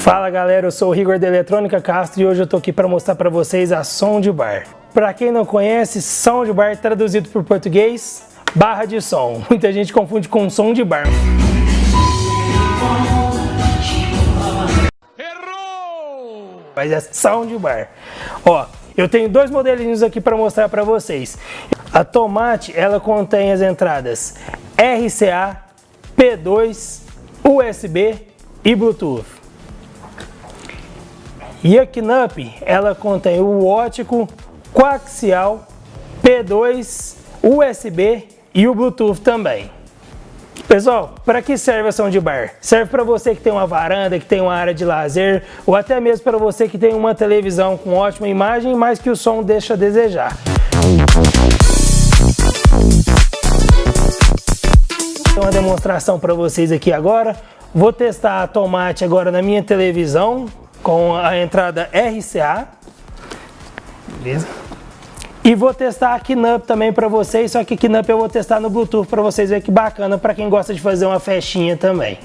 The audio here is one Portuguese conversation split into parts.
Fala galera, eu sou o Rigor da Eletrônica Castro e hoje eu tô aqui para mostrar para vocês a Soundbar. Para quem não conhece, Soundbar traduzido por português, barra de som. Muita gente confunde com som de bar. Errou! Mas é Soundbar. Ó, eu tenho dois modelinhos aqui para mostrar para vocês. A Tomate, ela contém as entradas RCA, P2, USB e Bluetooth. E a Knup, ela contém o ótico, coaxial, P2, USB e o Bluetooth também. Pessoal, para que serve a Soundbar? Serve para você que tem uma varanda, que tem uma área de lazer, ou até mesmo para você que tem uma televisão com ótima imagem, mas que o som deixa a desejar. Então, uma demonstração para vocês aqui agora. Vou testar a Tomate agora na minha televisão com a entrada RCA. Beleza? E vou testar a Knup também para vocês, só que a Knup eu vou testar no Bluetooth para vocês verem que bacana para quem gosta de fazer uma festinha também.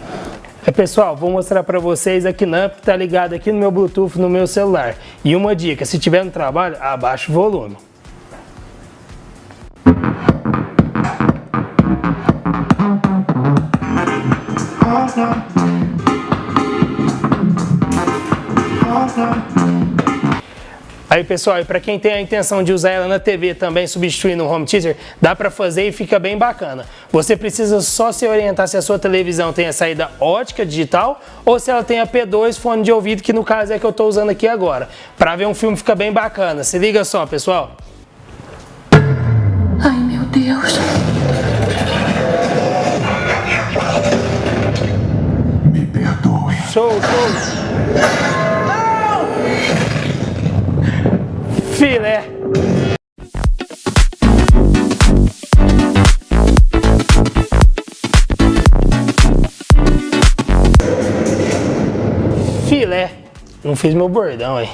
Pessoal, vou mostrar para vocês a Knup que está ligada aqui no meu Bluetooth no meu celular. E uma dica, se tiver no trabalho, abaixa o volume. Aí pessoal, e para quem tem a intenção de usar ela na TV também, substituindo o Home Theater, dá para fazer e fica bem bacana. Você precisa só se orientar se a sua televisão tem a saída ótica digital ou se ela tem a P2 fone de ouvido, que no caso é que eu estou usando aqui agora. Para ver um filme fica bem bacana. Se liga só, pessoal. Ai, meu Deus. Me perdoe. Show, show. Filé. Filé. Não fiz meu bordão aí.